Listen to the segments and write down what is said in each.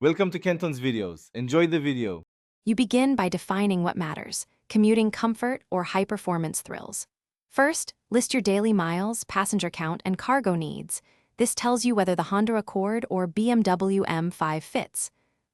Welcome to Kenton's videos. Enjoy the video. You begin by defining what matters, commuting comfort or high-performance thrills. First, list your daily miles, passenger count, and cargo needs. This tells you whether the Honda Accord or BMW M5 fits.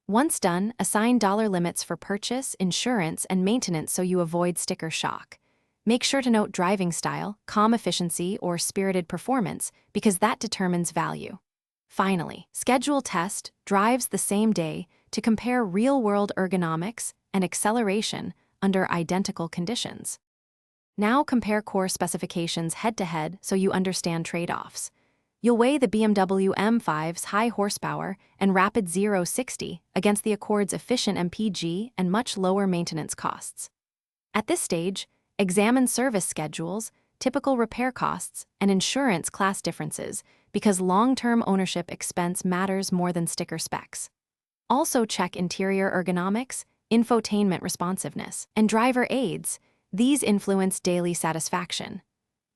Once done, assign dollar limits for purchase, insurance, and maintenance so you avoid sticker shock. Make sure to note driving style, calm efficiency, or spirited performance, because that determines value. Finally, schedule test drives the same day to compare real-world ergonomics and acceleration under identical conditions. Now compare core specifications head-to-head so you understand trade-offs. You'll weigh the BMW M5's high horsepower and rapid 0-60 against the Accord's efficient MPG and much lower maintenance costs. At this stage, examine service schedules, typical repair costs, and insurance class differences because long-term ownership expense matters more than sticker specs. Also check interior ergonomics, infotainment responsiveness, and driver aids. These influence daily satisfaction.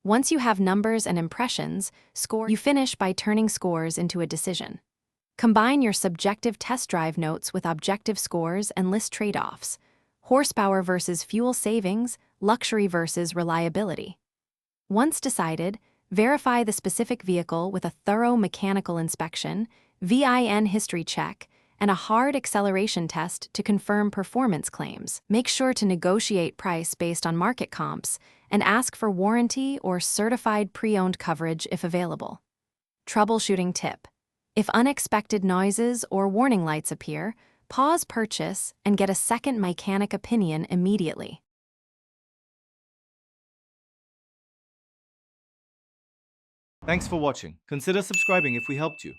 Once you have numbers and impressions, you finish by turning scores into a decision. Combine your subjective test drive notes with objective scores and list trade-offs: horsepower versus fuel savings, luxury versus reliability. Once decided, verify the specific vehicle with a thorough mechanical inspection, VIN history check, and a hard acceleration test to confirm performance claims. Make sure to negotiate price based on market comps and ask for warranty or certified pre-owned coverage if available. Troubleshooting tip: if unexpected noises or warning lights appear, pause purchase and get a second mechanic opinion immediately. Thanks for watching. Consider subscribing if we helped you.